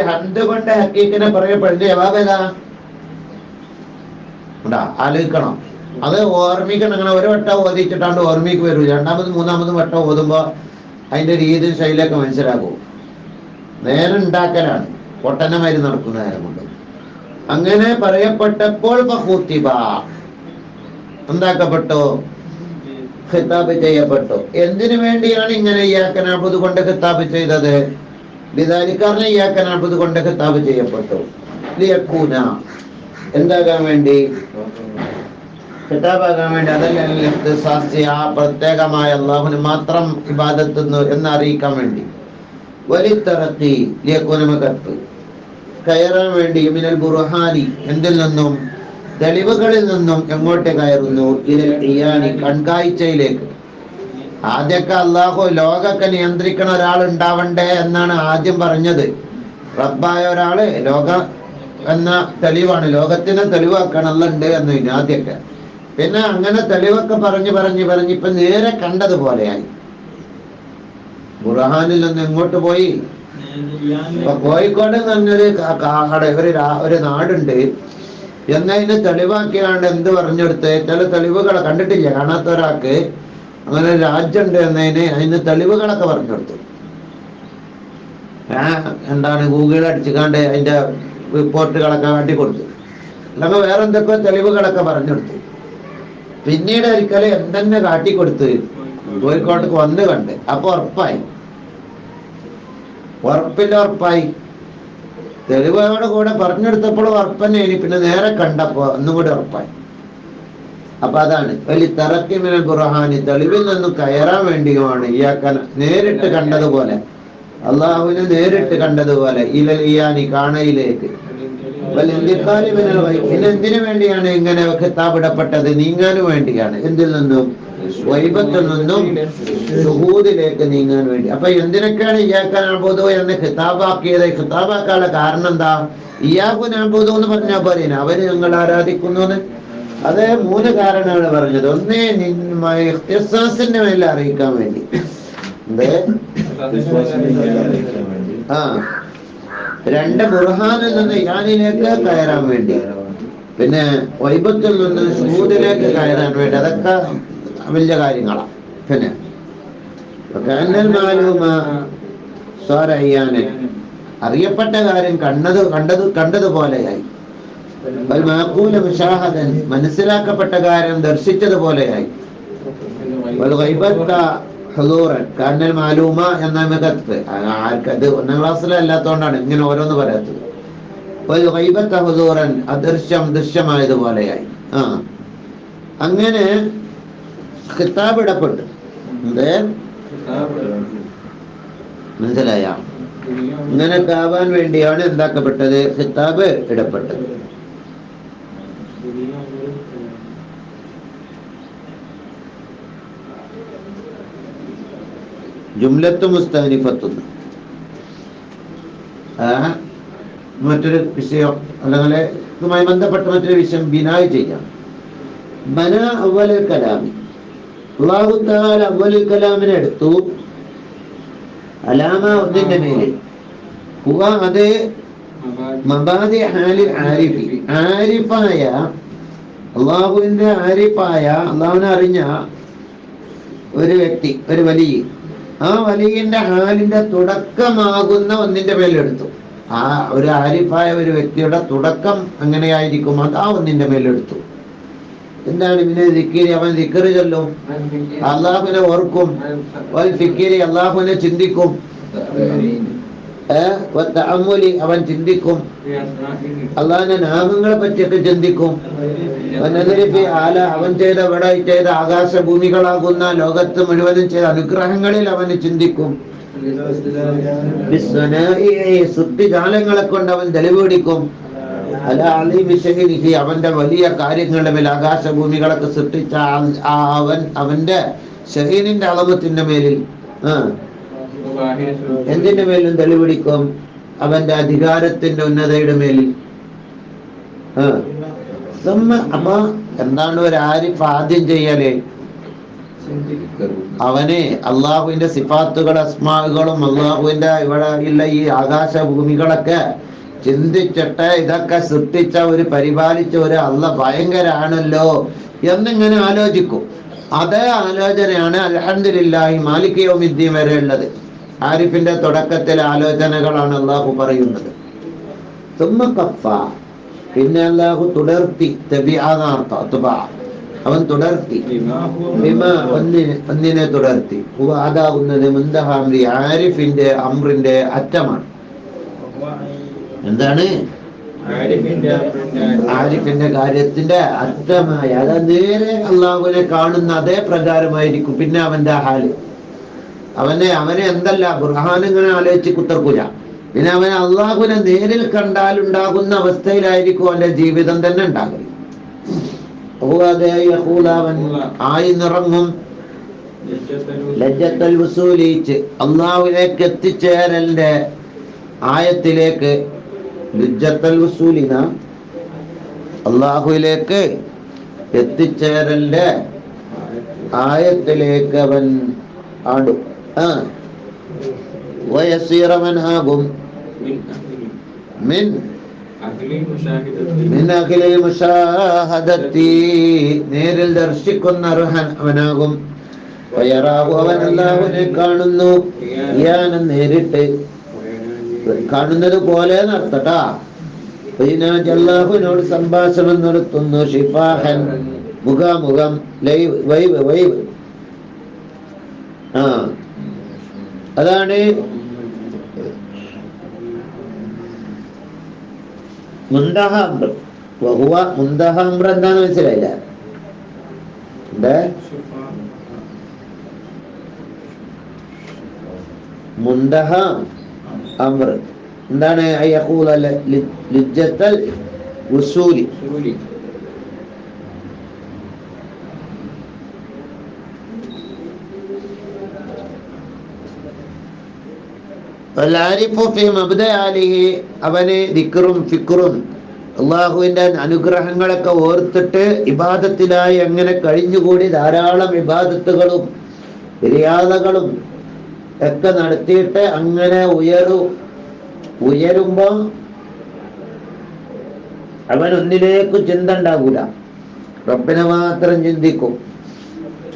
ഹംദ് കൊണ്ട് ഹഖീഖിനെ പറയപ്പെടുന്ന ജവാബേതാ? ആലോചിക്കണം, അത് ഓർമ്മിക്കണം. അങ്ങനെ ഒരു വട്ടം ഓതിച്ചിട്ടാണ്ട് ഓർമ്മിക്ക് വരൂ. 2-ാമതും 3-ാമതും വട്ടം ഓതുമ്പോ അതിന്റെ രീതി ശൈലിയൊക്കെ മനസ്സിലാക്കും. നേരെ ഉണ്ടാക്കലാണ്. പൊട്ടനമാരി നടക്കുന്ന നേരം കൊണ്ട്. അങ്ങനെ പറയപ്പെട്ടപ്പോൾ എന്താക്കപ്പെട്ടു? ഖിതാബ് ചെയ്യപ്പെട്ടു. എന്തിനു വേണ്ടിയാണ് ഇങ്ങനെ ഇയ്യാക നഅ്ബുദു കൊണ്ട് ഖിതാബ് ചെയ്തത്? ബിദാലിക്കാരനെ ഇയ്യാക നഅ്ബുദു കൊണ്ട് ഖിതാബ് ചെയ്യപ്പെട്ടു. ലിയകൂന, എന്താകാൻ വേണ്ടി? ഖിതാബാകാൻ വേണ്ടി. അതല്ല ഇഖ്തിസാസി, ആ പ്രത്യേകമായ അല്ലാഹുവിന് മാത്രം ഇബാദത്ത് എന്നറിയിക്കാൻ വേണ്ടി. വലിത്തറത്തി, ലിയകൂന മകത്ത്, കയറാൻ വേണ്ടി. മിനൽ ബുർഹാനി, എന്തിൽ നിന്നും? തെളിവുകളിൽ നിന്നും. എങ്ങോട്ട് കയറുന്നു? ഇലൽ ഇയാനി, കൺകാഴ്ചയിലേക്ക്. ആദ്യമൊക്കെ അള്ളാഹു ലോകമൊക്കെ നിയന്ത്രിക്കണ ഒരാൾ ഉണ്ടാവണ്ടേ എന്നാണ് ആദ്യം പറഞ്ഞത്. റബ്ബായ ഒരാള് ലോക എന്ന തെളിവാണ്, ലോകത്തിനെ തെളിവാക്കണം ഉണ്ട് എന്ന് ആദ്യമൊക്കെ. പിന്നെ അങ്ങനെ തെളിവൊക്കെ പറഞ്ഞ് ഇപ്പൊ നേരെ കണ്ടതുപോലെയായി. ബുർഹാനിൽ നിന്ന് എങ്ങോട്ട് പോയി? ഇപ്പൊ കോഴിക്കോട് എന്നൊരു ഒരു നാടുണ്ട് എന്നതിനെ തെളിവാക്കിയാണ്ട് എന്ത് പറഞ്ഞെടുത്ത് ചില തെളിവുകളെ കണ്ടിട്ടില്ല, കാണാത്ത ഒരാൾക്ക് അങ്ങനെ ഒരു രാജ്യമുണ്ട് എന്നതിന് അതിന് തെളിവുകളൊക്കെ പറഞ്ഞെടുത്തു. എന്താണ് ഗൂഗിൾ അടിച്ചുകാണ്ട് അതിന്റെ റിപ്പോർട്ടുകളൊക്കെ കാട്ടിക്കൊടുത്തു. അല്ലെങ്കിൽ വേറെ എന്തൊക്കെ തെളിവുകളൊക്കെ പറഞ്ഞെടുത്തു. പിന്നീട് ഒരിക്കലും എന്തെന്നെ കാട്ടിക്കൊടുത്ത് കോഴിക്കോട്ടേക്ക് വന്ന് കണ്ട്. അപ്പൊ ഉറപ്പായി, ഉറപ്പായി. തെളിവോട് കൂടെ പറഞ്ഞെടുത്തപ്പോൾ ഉറപ്പന്നെ. പിന്നെ നേരെ കണ്ടപ്പോ ഒന്നും കൂടി ഉറപ്പായി. അപ്പൊ അതാണ് വലിയ തറക്കി മിനൽ ബുർഹാനി, തെളിവിൽ നിന്നും കയറാൻ വേണ്ടിയുമാണ്. ഇയാക്കാൻ നേരിട്ട് കണ്ടതുപോലെ, അള്ളാഹുവിനെ നേരിട്ട് കണ്ടതുപോലെ. ഇലൽ ഇയാനി, കാണയിലേക്ക്. പിന്നെ എന്തിനു വേണ്ടിയാണ് ഇങ്ങനെ ഖിതാബിടപ്പെട്ടത്? നീങ്ങാൻ വേണ്ടിയാണ്. എന്തിൽ നിന്നും? വൈബത്തിൽ നിന്നും ശുഹൂദിലേക്ക് നീങ്ങാൻ വേണ്ടി. അപ്പൊ എന്തിനൊക്കെയാണ് ഇയ്യാക നഅ്ബുദു എന്ന് ഖിതാബാക്കിയത്? ഖിതാബാക്കാനുള്ള കാരണം എന്താ? ഇയ്യാക നഅ്ബുദു എന്ന് പറഞ്ഞാൽ പോരെ അവര് ഞങ്ങൾ ആരാധിക്കുന്നു എന്ന്. അത് 3 കാരണമാണ് പറഞ്ഞത്. ഒന്ന് ഇഖ്തിസാസിന്റെ മേലെ അറിയിക്കാൻ വേണ്ടി. ആ 2 ബുർഹാനിൽ നിന്ന് യാനിലേക്ക് കയറാൻ വേണ്ടി. പിന്നെ വൈബത്തിൽ നിന്ന് ശുഹൂദിലേക്ക് കയറാൻ വേണ്ടി. അതൊക്കെ വലിയ കാര്യങ്ങളാണ്. പിന്നെ അറിയപ്പെട്ട കാര്യം കണ്ടതുപോലെയായി. മനസ്സിലാക്കപ്പെട്ട കാര്യം ദർശിച്ചതുപോലെയായി. എന്ന മികത്ത് ആർക്കത് 1ാം ക്ലാസ്സിലല്ലാത്തോണ്ടാണ് ഇങ്ങനെ ഓരോന്ന് പറയാത്തത്. അദൃശ്യം ദൃശ്യമായതുപോലെയായി. അങ്ങനെ ഖിതാബ് ഇടപെട്ടു. മനസ്സിലായ? ഇങ്ങനൊക്കെ ആവാൻ വേണ്ടിയാണ് എന്താക്കപ്പെട്ടത്? ഖിതാബ് ഇടപെട്ടത്. ജുംലത്തു മുസ്തഅനിഫത്തുന്ന് മറ്റൊരു വിഷയം, അല്ലെങ്കിൽ ഇതുമായി ബന്ധപ്പെട്ട മറ്റൊരു വിഷയം ബിനായ് ചെയ്യാം. ബന അവ്വലുൽ കലാമി, അല്ലാഹു തആല അവ്വലുൽ കലാമിനെ എടുത്തു. അലാമ ഒന്നിന്റെ മേലിൽ. ഹുവ, അത് മബാദി ഹാലിൽ ആരിഫി, ആരിഫായ അള്ളാഹുവിന്റെ ആരിഫായ അള്ളാഹുവിനെ അറിഞ്ഞ ഒരു വ്യക്തി, ഒരു വലിയ, ആ വലിയന്റെ ഹാലിന്റെ തുടക്കമാകുന്ന ഒന്നിന്റെ മേലെടുത്തു. ആ ഒരു ആരിഫായ ഒരു വ്യക്തിയുടെ തുടക്കം എങ്ങനെയായിരിക്കും? അത് ആ ഒന്നിന്റെ മേലെടുത്തു. എന്താണ്? പിന്നെ ദിക്രി, അവൻ ദിക്റ് ചൊല്ലും, അള്ളാഹുവിനെ ഓർക്കും. വൽ ഫിക്രി, അള്ളാഹുവിനെ ചിന്തിക്കും. തഅമ്മുലി, അവൻ ചിന്തിക്കും. അള്ളാഹിന്റെ നാമങ്ങളെ പറ്റിയൊക്കെ ചിന്തിക്കും. അവൻ ചെയ്ത ആകാശഭൂമികളാകുന്ന ലോകത്ത് മുഴുവനും ചെയ്ത അനുഗ്രഹങ്ങളിൽ അവന് ചിന്തിക്കും. സൃഷ്ടിജാലങ്ങളെ കൊണ്ട് അവൻ തെളിവുപിടിക്കും. അവന്റെ വലിയ കാര്യങ്ങളുടെ മേൽ, ആകാശഭൂമികളൊക്കെ സൃഷ്ടിച്ച അവന്റെ ഷഹീനിന്റെ അളമത്തിന്റെ മേലിൽ, എന്തിന്റെ മേലും തെളിവുപിടിക്കും? അവന്റെ അധികാരത്തിന്റെ ഉന്നതയുടെ മേലിൽ. അപ്പൊ എന്താണ് ഒരു ആരിഫ് ആദ്യം ചെയ്യല്? അവന് അള്ളാഹുവിന്റെ സിഫാത്തുകളും അസ്മാകളും അള്ളാഹുവിന്റെ ഇവിടെ ഉള്ള ഈ ആകാശഭൂമികളൊക്കെ ചിന്തിച്ചിട്ട് ഇതൊക്കെ സൃഷ്ടിച്ച ഒരു പരിപാലിച്ച ഒരു അള്ളാഹ് ഭയങ്കരാണല്ലോ എന്നിങ്ങനെ ആലോചിക്കും. അതേ ആലോചനയാണ് അൽഹംദുലില്ലാഹി മാലിക് യൗമിദ്ദീൻ വരെ ഉള്ളത്. ആരിഫിന്റെ തുടക്കത്തിലെ ആലോചനകളാണ് അള്ളാഹു പറയുന്നത്. തുമ്മ കഫ, പിന്നെ അല്ലാഹു തുടർത്തി, അവൻ തുടർത്തി, ഒന്നിനെ തുടർത്തി, അതാകുന്നത് മുന്തഹാംരി ആരിഫിന്റെ അമ്രിന്റെ അറ്റമാണ്. എന്താണ് ആരിഫിന്റെ കാര്യത്തിന്റെ അറ്റമായ, അത് നേരെ അള്ളാഹുവിനെ കാണുന്ന അതേ പ്രകാരമായിരിക്കും പിന്നെ അവന്റെ ഹാല്. അവനെ എന്തല്ല ഖുർആൻ ഇങ്ങനെ ആലോചിച്ച് കുത്തർക്കൂല, പിന്നെ അവനെ അള്ളാഹുവിനെ നേരിൽ കണ്ടാൽ ഉണ്ടാകുന്ന അവസ്ഥയിലായിരിക്കും അവന്റെ ജീവിതം തന്നെ ഉണ്ടാകും. അവൻ ആയി നിറങ്ങും, ലജ്ജത്തൽ വസൂലിച്ച് അള്ളാഹുവിലേക്ക് എത്തിച്ചേരലിന്റെ ആയത്തിലേക്ക്, ലജ്ജത്തൽ വസൂലിന അള്ളാഹുവിലേക്ക് എത്തിച്ചേരലിന്റെ ആയത്തിലേക്ക് അവൻ ആടും. വയസീറവനാകും നേരിൽ ദർശിക്കുന്ന അവനാകും. അവൻ അല്ലാഹുവിനെ കാണുന്നു, നേരിട്ട് കാണുന്നത് പോലെ നടത്തട്ടാ. അല്ലാഹുവിനോട് സംഭാഷണം നടത്തുന്നു, ഷിഫാഹൻ മുഖാമുഖം, വൈവ്. അതാണ് മുന്തഹാംബ്ര. മുന്തഹാംബ്ര എന്താന്ന് മനസ്സിലായില്ല? മുന്തഹ അമ്ര എന്താണ്? ലിജ്ജത്തൽ വസൂലി. അവന് ദിക്റും ഫിക്റും അള്ളാഹുവിന്റെ അനുഗ്രഹങ്ങളൊക്കെ ഓർത്തിട്ട് ഇബാദത്തിലായി അങ്ങനെ കഴിഞ്ഞുകൂടി ധാരാളം ഇബാദത്തുകളും മര്യാദകളും ഒക്കെ നടത്തിയിട്ട് അങ്ങനെ ഉയരുമ്പോ അവൻ ഒന്നിലേക്കും ചിന്ത ഉണ്ടാകൂല, റബ്ബിനെ മാത്രം ചിന്തിക്കും.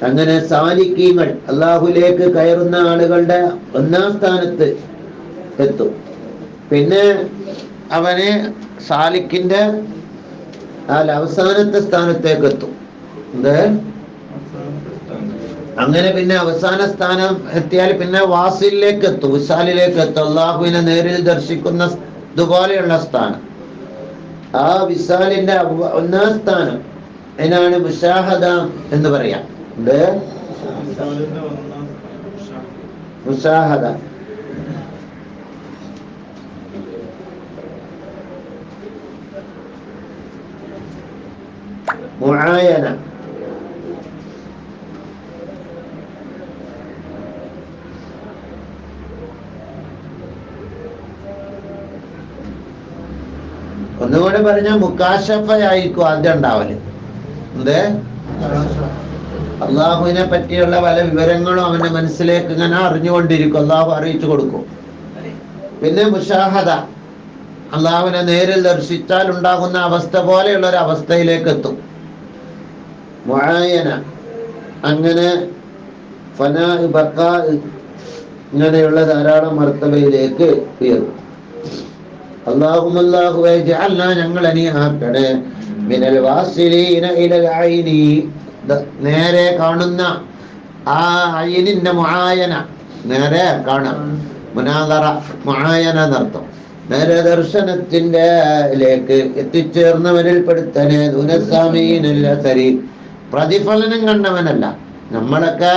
അങ്ങനെ സാലിക്കീങ്ങൾ അള്ളാഹുലേക്ക് കയറുന്ന ആളുകളുടെ ഒന്നാം സ്ഥാനത്ത് എത്തും. പിന്നെ അവന് സാലിക്കിന്റെ അവസാനത്തെ സ്ഥാനത്തേക്ക് എത്തും. അങ്ങനെ പിന്നെ അവസാന സ്ഥാനം എത്തിയാൽ പിന്നെ വാസിലേക്ക് എത്തും, വിശാലിലേക്ക് എത്തും. അള്ളാഹുവിനെ നേരിൽ ദർശിക്കുന്ന ഇതുപോലെയുള്ള സ്ഥാനം. ആ വിശാലിന്റെ ഒന്നാം സ്ഥാനം അതിനാണ് മുശാഹദ എന്ന് പറയാം. മുശാഹദ. മുആയന. ഒന്നുകൂടെ പറഞ്ഞാൽ മുക്കാശഫയായിരിക്കും ആദ്യം ഉണ്ടാവല്. അള്ളാഹുവിനെ പറ്റിയുള്ള പല വിവരങ്ങളും അവന്റെ മനസ്സിലേക്ക് ഇങ്ങനെ അറിഞ്ഞുകൊണ്ടിരിക്കും, അള്ളാഹു അറിയിച്ചു കൊടുക്കും. പിന്നെ മുശാഹദ, അള്ളാഹുവിനെ നേരിൽ ദർശിച്ചാൽ ഉണ്ടാകുന്ന അവസ്ഥ പോലെയുള്ള ഒരു അവസ്ഥയിലേക്ക് എത്തും. മുആയന, അങ്ങനെ ഫനാ, ബഖാ, ഇങ്ങനെയുള്ള ധാരാളം മർത്തബയിലേക്ക് ഉയരും. അല്ലാഹുവേ ജഅൽനാ, ഞങ്ങൾ അനിയാക്കണേ, മിനൽ വാസിലീന ഇലൽ ഐനി, നേരെ കാണുന്ന ആ ഐനിന്റെ മുആയന, നേരെ കാണാം. മുനാദറ, മുആയന എന്നർത്ഥം. നേരെ ദർശനത്തിന്റെ ലേക്ക് എത്തിച്ചേർന്നവരിൽ പെടുത്തനെ. ദുനസാമീനല്ലസരി, പ്രതിഫലനം കണ്ടവനല്ല. നമ്മളൊക്കെ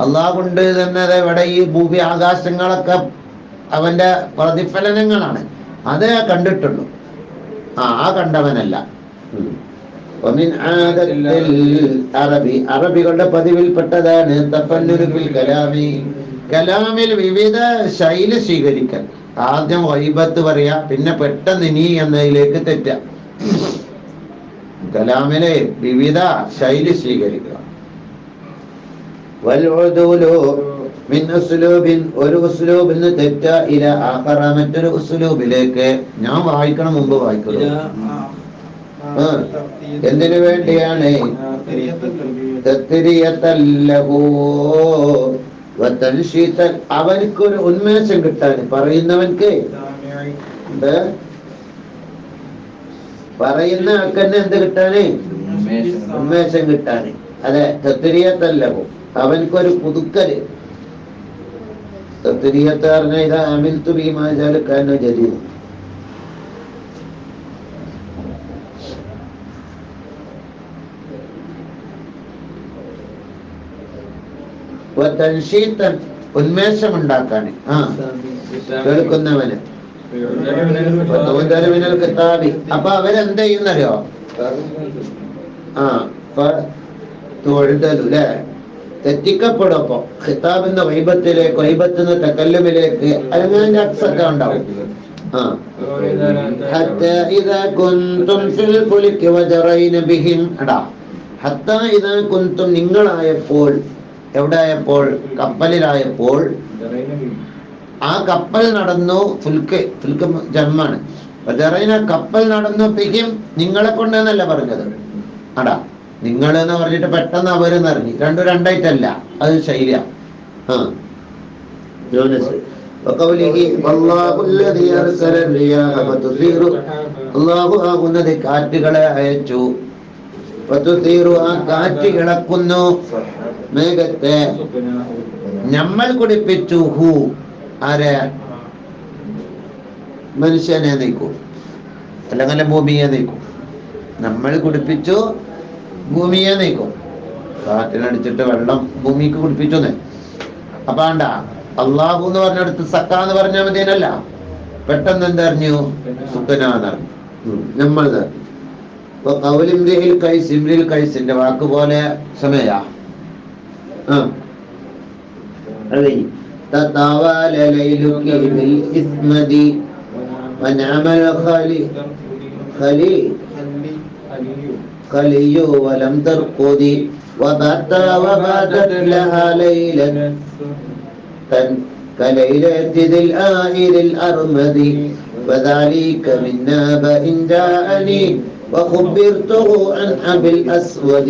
അള്ളാഹുണ്ട് എന്നത് ഇവിടെ ഈ ഭൂമി ആകാശങ്ങളൊക്കെ അവന്റെ പ്രതിഫലനങ്ങളാണ്, അതേ കണ്ടിട്ടുള്ളൂ. ആ കണ്ടവനല്ല. അറബികളുടെ പതിവിൽപ്പെട്ടതാണ് തഫന്നുരു ഫിൽ കലാമി, കലാമിൽ വിവിധ ശൈലി സ്വീകരിക്കൽ. ആദ്യം ഗൈബത്ത് പറയാ, പിന്നെ പെട്ടെന്ന് നീ എന്നതിലേക്ക് തെറ്റാം. കലാമിലെ വിവിധ ശൈലി സ്വീകരിക്കുക. ഒരു ഉസ്ലൂബിൽ നിന്ന് തെറ്റ ഇല ആഖറ, മറ്റൊരു ഉസ്ലൂബിലേക്ക്. ഞാൻ വായിക്കണം, മുമ്പ് വായിക്കണം. എന്തിനു വേണ്ടിയാണ്? അവനക്കൊരു ഉന്മേഷം കിട്ടാൻ, പറയുന്നവൻക്ക് പറയുന്ന ആൾക്കന്നെ എന്ത് കിട്ടാന്? ഉന്മേഷം കിട്ടാന്. അതെ, തത്രിയത്തല്ലവും അവൻക്കൊരു പുതുക്കല്. തത്രിയത്ത് പറഞ്ഞ ഇതാ അമിൽത്തു ബീമാജാലുക്കാരനോ ജദീദ്. ഉന്മേഷമുണ്ടാക്കാന്. കേൾക്കുന്നവന്. അപ്പൊ അവരെന്ത് ചെയ്യുന്നറിയോ? തൊഴുതലൂല്ലേ തെറ്റിക്കപ്പെടും. അപ്പൊ ഖിതാബിന്റെ വൈബത്തിലേക്ക്, വൈബത്തിന് തകല്ലുമിലേക്ക് അല്ലെങ്കിൽ അക്സൊക്കെ ഉണ്ടാവും. നിങ്ങളായപ്പോൾ, എവിടെയായപ്പോൾ? കപ്പലിലായപ്പോൾ. ആ കപ്പൽ നടന്നു. ഫുൽക്ക് ജന്മാണ്. കപ്പൽ നടന്നു. പിഹിം നിങ്ങളെ കൊണ്ടെന്നല്ല പറഞ്ഞത്. അടാ നിങ്ങൾ എന്ന് പറഞ്ഞിട്ട് പെട്ടെന്ന് അവരെന്ന് അറിഞ്ഞു. രണ്ടും രണ്ടായിട്ടല്ല, അത് ശൈലിയ. അല്ലാഹു ആകുന്നത് കാറ്റുകളെ അയച്ചു. ആ കാറ്റ് ഇളക്കുന്നു മേഘത്തെ. നമ്മൾ കുടിപ്പിച്ചു. ഹു ആരെ? മനുഷ്യനെ നീക്കും, അല്ലെങ്കിൽ ഭൂമിയെ നീക്കും. നമ്മൾ കുടിപ്പിച്ചു, ഭൂമിയെ നീക്കും. കാറ്റിനടിച്ചിട്ട് വെള്ളം ഭൂമിക്ക് കുടിപ്പിച്ചു. അപ്പൊ വേണ്ട, അള്ളാഹു എന്ന് പറഞ്ഞെടുത്ത് സക്ക എന്ന് പറഞ്ഞാൽ മതിയല്ല. പെട്ടെന്ന് എന്തറിഞ്ഞു? സുഖനാന്നറിഞ്ഞു. നമ്മൾ കൈസിന്റെ വാക്ക് പോലെ സമയ خلي ولم ترقدي وباتت لها ليلة كليلة ذي الآئل الأرمد وذلك من نبأ جاءني وخبرته عن أبي الأسود.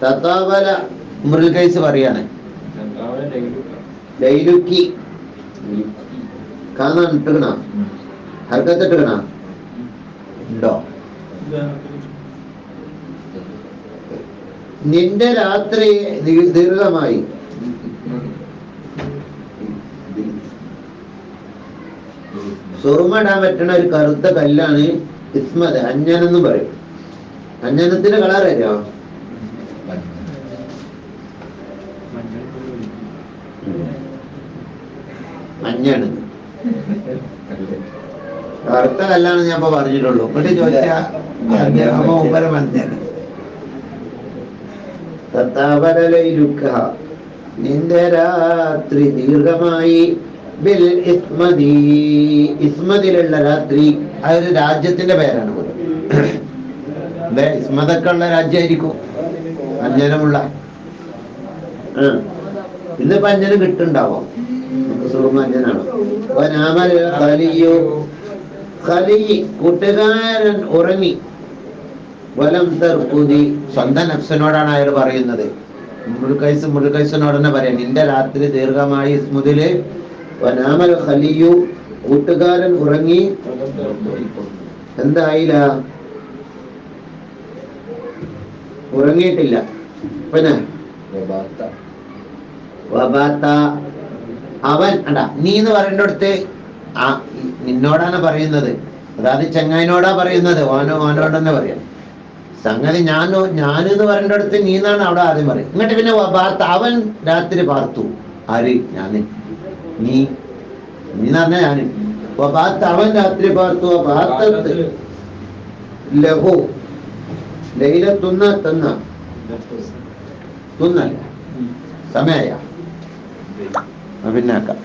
തത്താവല മുറിൽ കൈസ് പറയാണ്. ലൈലുക്കി കാണാൻ ഇട്ടുകണ ഹർക്കത്തിട്ടുകണ ഉണ്ടോ? നിന്റെ രാത്രി ദീർഘമായി. സുറുമ ഇടാൻ പറ്റുന്ന ഒരു കറുത്ത കല്ലാണ് ഇസ്മത്. അഞ്ഞനെന്നും പറയും. അഞ്ഞനത്തിന്റെ കളർ അറിയോ? മഞ്ഞാണ്. കറുത്ത കല്ലാണ് ഞാൻ ഇപ്പൊ പറഞ്ഞിട്ടുള്ളൂ. എന്നിട്ട് ചോദിച്ചാൽ മഞ്ഞാണ്. നിന്റെ രാത്രി ദീർഘമായി. ബിൽ ഇസ്മതി, ഇസ്മതിലുള്ള രാത്രി. അതൊരു രാജ്യത്തിന്റെ പേരാണ്. ഇസ്മതൊക്കെ ഉള്ള രാജ്യമായിരിക്കും. അഞ്ജനമുള്ള. ഇന്നിപ്പോ അഞ്ജനം കിട്ടുണ്ടാവോ? അഞ്ജനാണ്. കൂട്ടുകാരൻ ഉറങ്ങി. വലം തർക്കുതി, സ്വന്തം നഫ്സിനോടാണ് അയാൾ പറയുന്നത്. മുഴുക്കൈസിനോട് തന്നെ പറയാം, നിന്റെ രാത്രി ദീർഘമായി. ഇസ്മുദില് വനാമൽ ഖലിയു, കൂട്ടുകാരൻ ഉറങ്ങി. എന്തായില്ല? ഉറങ്ങിയിട്ടില്ല. പിന്നെ അവൻ നീ എന്ന് പറയേണ്ടടുത്ത് നിന്നോടാണ് പറയുന്നത്. അതായത് ചങ്ങായിനോടാ പറയുന്നത്. ഓനോട് തന്നെ പറയാം. സംഗതി ഞാനെന്ന് പറയേണ്ടടുത്ത് നീ എന്നാണ് അവിടെ ആദ്യം പറയും. എന്നിട്ട് പിന്നെ അവൻ രാത്രി പാർത്തു. ആര്? ഞാന്. നീ എന്ന് പറഞ്ഞാ ഞാന്. അവൻ രാത്രി പാർത്തു. പാർത്തത്ത് ലഹു ലൈല തുന്നല്ല സമയ. പിന്നാക്കാം.